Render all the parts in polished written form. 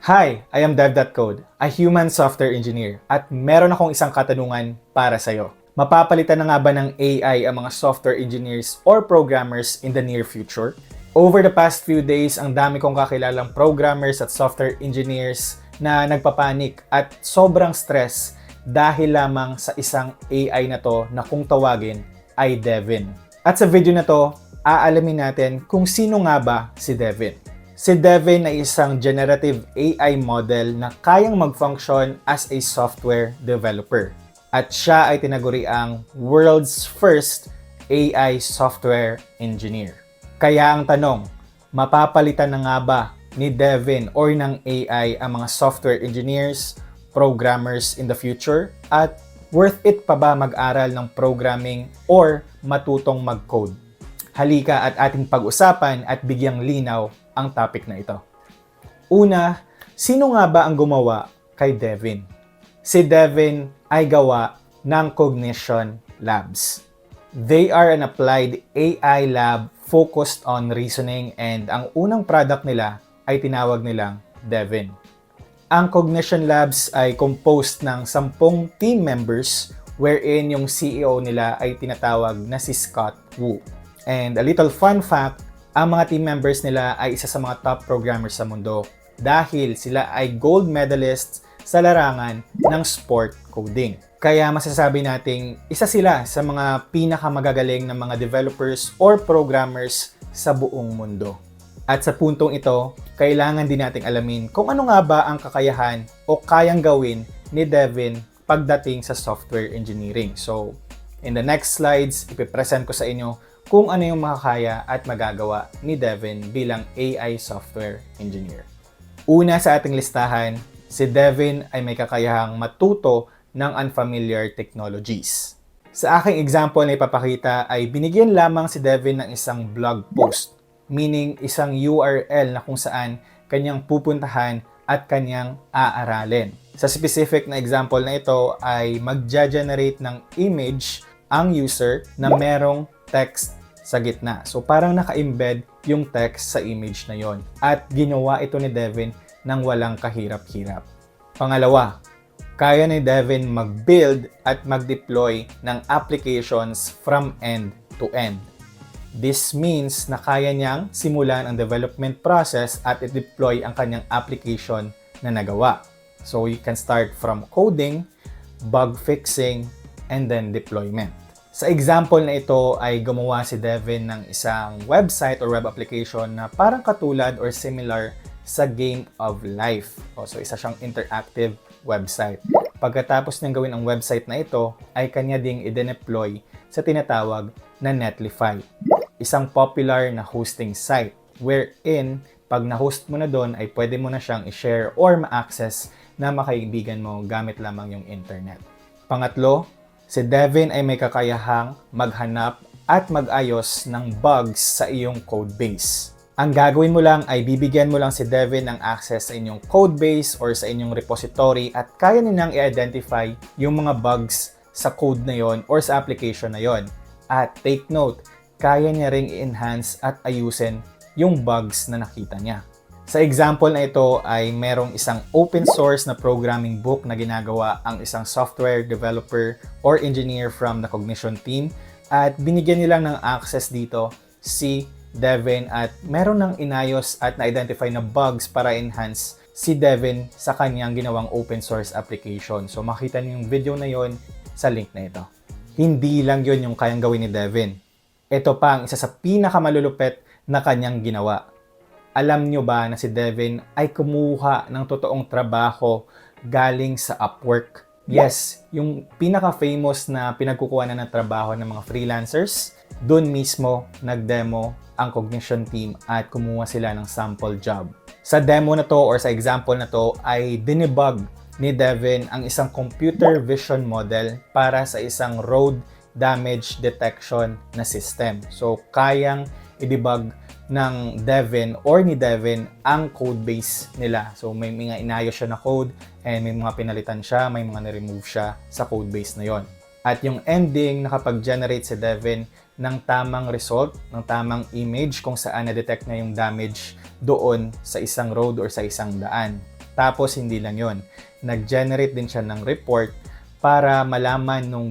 Hi, I am Dev.Code, a human software engineer, at meron akong isang katanungan para sa'yo. Mapapalitan na nga ba ng AI ang mga software engineers or programmers in the near future? Over the past few days, ang dami kong kakilalang programmers at software engineers na nagpapanik at sobrang stress dahil lamang sa isang AI na to na kung tawagin ay Devin. At sa video na to, aalamin natin kung sino nga ba si Devin. Si Devin ay isang generative AI model na kayang mag-function as a software developer. At siya ay tinaguri ang world's first AI software engineer. Kaya ang tanong, mapapalitan na nga ba ni Devin or ng AI ang mga software engineers, programmers in the future? At worth it pa ba mag-aral ng programming or matutong mag-code? Halika at ating pag-usapan at bigyang linaw ang topic na ito. Una, sino nga ba ang gumawa kay Devin? Si Devin ay gawa ng Cognition Labs. They are an applied AI lab focused on reasoning and ang unang product nila ay tinawag nilang Devin. Ang Cognition Labs ay composed ng 10 team members wherein yung CEO nila ay tinatawag na si Scott Wu. And a little fun fact, ang mga team members nila ay isa sa mga top programmers sa mundo dahil sila ay gold medalists sa larangan ng sport coding. Kaya masasabi nating isa sila sa mga pinakamagagaling ng mga developers or programmers sa buong mundo. At sa puntong ito, kailangan din nating alamin kung ano nga ba ang kakayahan o kayang gawin ni Devin pagdating sa software engineering. So, in the next slides, ipipresent ko sa inyo kung ano yung makakaya at magagawa ni Devin bilang AI software engineer. Una sa ating listahan, si Devin ay may kakayahang matuto ng unfamiliar technologies. Sa aking example na ipapakita ay binigyan lamang si Devin ng isang blog post, meaning isang URL na kung saan kanyang pupuntahan at kanyang aaralin. Sa specific na example na ito ay mag-generate ng image ang user na merong text sa gitna. So parang naka-embed yung text sa image na yon. At ginawa ito ni Devin nang walang kahirap-hirap. Pangalawa, kaya ni Devin mag-build at mag-deploy ng applications from end to end. This means na kaya niyang simulan ang development process at i-deploy ang kanyang application na nagawa. So you can start from coding, bug fixing, and then deployment. Sa example na ito ay gumawa si Devin ng isang website or web application na parang katulad or similar sa Game of Life. So isa siyang interactive website. Pagkatapos niyang gawin ang website na ito, ay kanya ding i-deploy sa tinatawag na Netlify, isang popular na hosting site wherein pag na-host mo na doon ay pwede mo na siyang i-share or ma-access na makaibigan mo gamit lamang yung internet. Pangatlo, si Devin ay may kakayahang maghanap at mag-ayos ng bugs sa iyong codebase. Ang gagawin mo lang ay bibigyan mo lang si Devin ng access sa inyong codebase or sa inyong repository at kaya nilang i-identify yung mga bugs sa code na yon or sa application na yon. At take note, kaya niya ring i-enhance at ayusin yung bugs na nakita niya. Sa example na ito ay merong isang open source na programming book na ginagawa ang isang software developer or engineer from the Cognition team at binigyan nilang ng access dito si Devin at meron ng inayos at na-identify na bugs para enhance si Devin sa kanyang ginawang open source application. So makita niyo yung video na yon sa link na ito. Hindi lang yon yung kayang gawin ni Devin. Ito pa ang isa sa pinakamalulupet na kanyang ginawa. Alam nyo ba na si Devin ay kumuha ng totoong trabaho galing sa Upwork? Yes, yung pinaka-famous na pinagkukuha na ng trabaho ng mga freelancers, doon mismo nag-demo ang Cognition team at kumuha sila ng sample job. Sa demo na to or sa example na to ay dinebug ni Devin ang isang computer vision model para sa isang road damage detection na system. So, kayang i-debug ng Devin or ni Devin ang code base nila. So may mga inayos siya na code and may mga pinalitan siya, may mga na-remove siya sa code base na yon. At yung ending, nakapag-generate si Devin ng tamang result, ng tamang image kung saan na-detect na yung damage doon sa isang road or sa isang daan. Tapos hindi lang yon, nag-generate din siya ng report para malaman ng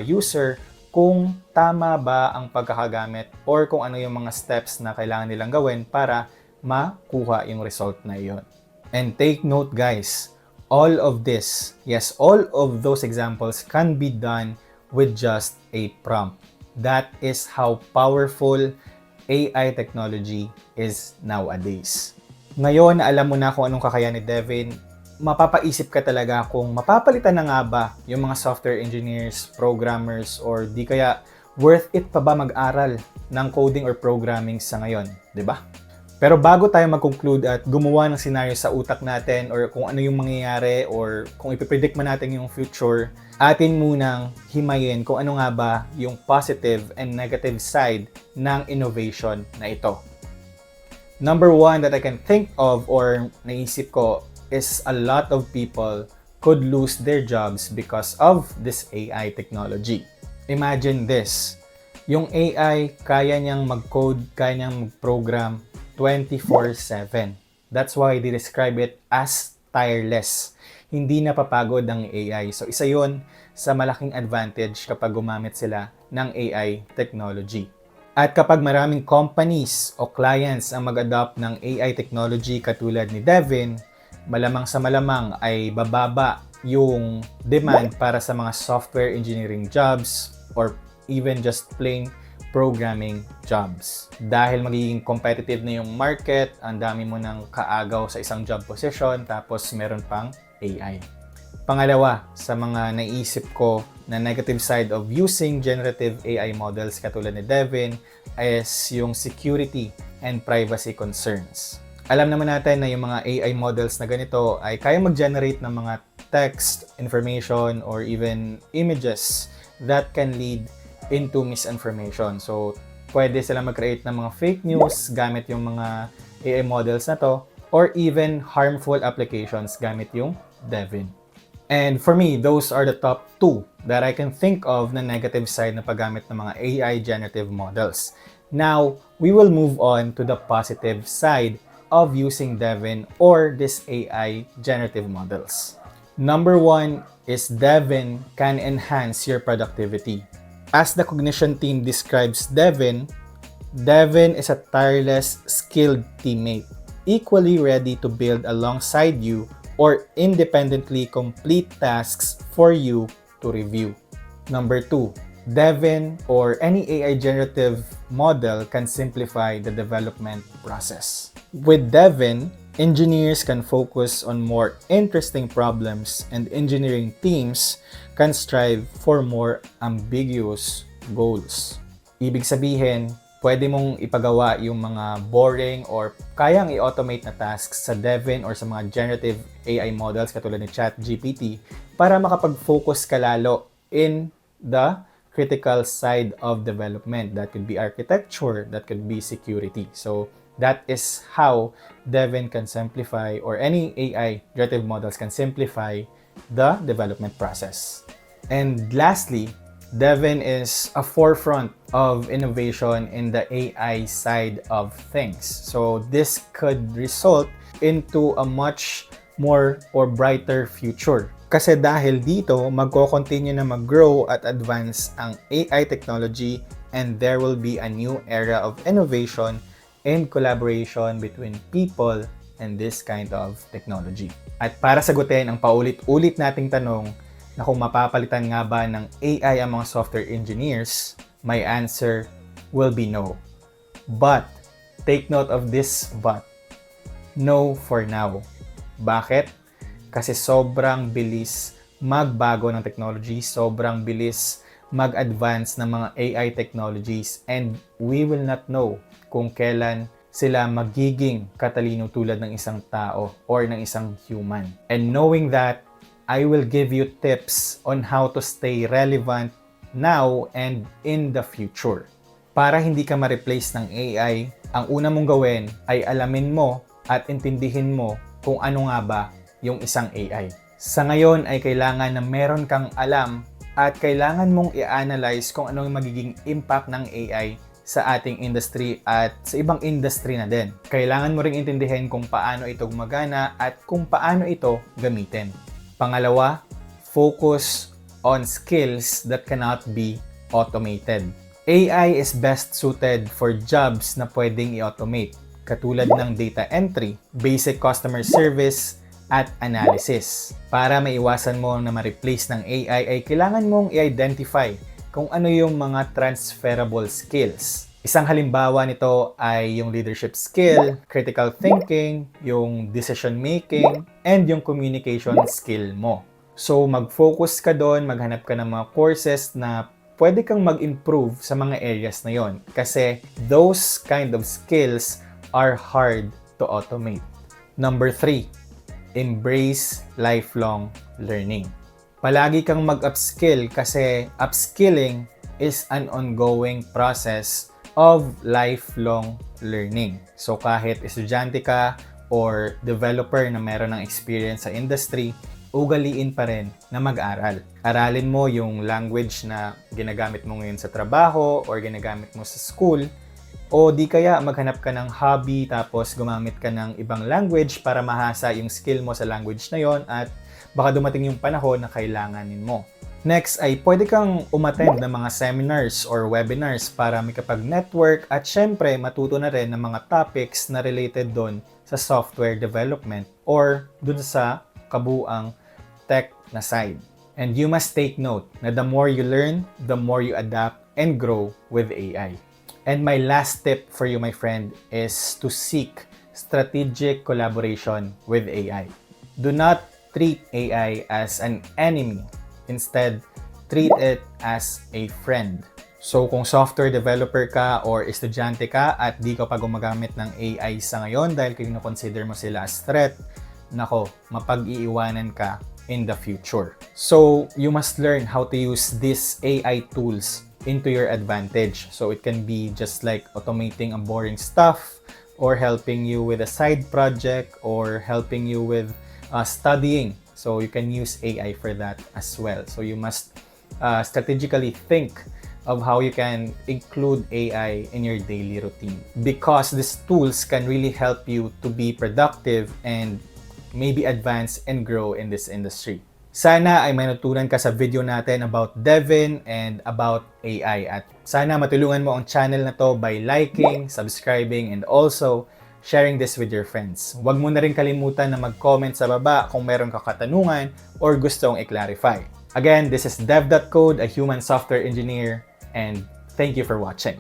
user kung tama ba ang pagkakagamit or kung ano yung mga steps na kailangan nilang gawin para makuha yung result na iyon. And take note guys, all of this, yes, all of those examples can be done with just a prompt. That is how powerful AI technology is nowadays. Ngayon na alam mo na kung anong kakayahan ni Devin, mapapaisip ka talaga kung mapapalitan na nga ba yung mga software engineers, programmers, or di kaya worth it pa ba mag-aral ng coding or programming sa ngayon, di ba? Pero bago tayo mag-conclude at gumawa ng scenario sa utak natin or kung ano yung mangyayari or kung ipipredict man natin yung future, atin munang himayin kung ano nga ba yung positive and negative side ng innovation na ito. Number one that I can think of or naisip ko is a lot of people could lose their jobs because of this AI technology. Imagine this, yung AI kaya niyang mag-code, kaya niyang mag-program 24/7. That's why they describe it as tireless. Hindi napapagod ang AI. So isa yon sa malaking advantage kapag gumamit sila ng AI technology. At kapag maraming companies o clients ang mag-adopt ng AI technology katulad ni Devin, malamang sa malamang ay bababa yung demand para sa mga software engineering jobs or even just plain programming jobs. Dahil magiging competitive na yung market, ang dami mo ng kaagaw sa isang job position, tapos meron pang AI. Pangalawa, sa mga naisip ko na negative side of using generative AI models katulad ni Devin is yung security and privacy concerns. Alam naman natin na yung mga AI models na ganito ay kaya mag-generate ng mga text, information, or even images that can lead into misinformation. So, pwede sila mag-create ng mga fake news gamit yung mga AI models na to or even harmful applications gamit yung Devin. And for me, those are the top 2 that I can think of na negative side na paggamit ng mga AI generative models. Now, we will move on to the positive side of using Devin or this AI generative models. Number 1 is Devin can enhance your productivity. As the Cognition team describes Devin, Devin is a tireless, skilled teammate, equally ready to build alongside you or independently complete tasks for you to review. Number 2, Devin or any AI generative model can simplify the development process. With Devin, engineers can focus on more interesting problems and engineering teams can strive for more ambiguous goals. Ibig sabihin, pwede mong ipagawa yung mga boring or kayang i-automate na tasks sa Devin or sa mga generative AI models katulad ni ChatGPT para makapag-focus ka lalo in the critical side of development. That could be architecture, that could be security. So, that is how Devin can simplify or any AI generative models can simplify the development process. And lastly, Devin is a forefront of innovation in the AI side of things. So this could result into a much more or brighter future. Kasi dahil dito, magko-continue na mag-grow at advance ang AI technology and there will be a new era of innovation and collaboration between people and this kind of technology. At para sagutin ang paulit-ulit nating tanong na kung mapapalitan nga ba ng AI ang mga software engineers, my answer will be no. But, take note of this but. No for now. Bakit? Kasi sobrang bilis magbago ng technology, sobrang bilis mag-advance ng mga AI technologies and we will not know kung kailan sila magiging katalino tulad ng isang tao or ng isang human. And knowing that, I will give you tips on how to stay relevant now and in the future. Para hindi ka ma-replace ng AI, ang una mong gawin ay alamin mo at intindihin mo kung ano nga ba yung isang AI. Sa ngayon ay kailangan na meron kang alam at kailangan mong i-analyze kung ano yung magiging impact ng AI sa ating industry at sa ibang industry na din. Kailangan mo ring intindihin kung paano ito gumagana at kung paano ito gamitin. Pangalawa, focus on skills that cannot be automated. AI is best suited for jobs na pwedeng i-automate, katulad ng data entry, basic customer service, at analysis. Para maiwasan mo na ma-replace ng AI ay kailangan mong i-identify kung ano yung mga transferable skills. Isang halimbawa nito ay yung leadership skill, critical thinking, yung decision making, and yung communication skill mo. So mag-focus ka doon, maghanap ka ng mga courses na pwede kang mag-improve sa mga areas na yon kasi those kind of skills are hard to automate. Number 3, embrace lifelong learning. Palagi kang mag-upskill kasi upskilling is an ongoing process of lifelong learning. So kahit estudyante ka or developer na meron ng experience sa industry, ugaliin pa rin na mag-aral. Aralin mo yung language na ginagamit mo ngayon sa trabaho or ginagamit mo sa school, o di kaya maghanap ka ng hobby tapos gumamit ka ng ibang language para mahasa yung skill mo sa language na yon at baka dumating yung panahon na kailanganin mo. Next ay pwede kang umattend ng mga seminars or webinars para makapag-network at syempre matuto na rin ng mga topics na related doon sa software development or doon sa kabuang tech na side. And you must take note na the more you learn, the more you adapt and grow with AI. And my last tip for you, my friend, is to seek strategic collaboration with AI. Do not treat AI as an enemy. Instead, treat it as a friend. So kung software developer ka or estudyante ka at di ka pa gumagamit ng AI sa ngayon dahil kino-consider mo sila as threat, nako, mapag-iiwanan ka in the future. So you must learn how to use these AI tools into your advantage. So it can be just like automating a boring stuff or helping you with a side project or helping you with studying. So you can use AI for that as well. So you must strategically think of how you can include AI in your daily routine because these tools can really help you to be productive and maybe advance and grow in this industry. Sana ay may natutunan ka sa video natin about Devin and about AI at sana matulungan mo ang channel na to by liking, subscribing, and also sharing this with your friends. Huwag mo na rin kalimutan na mag-comment sa baba kung meron ka katanungan or gustong i-clarify. Again, this is Dev.Code, a human software engineer, and thank you for watching.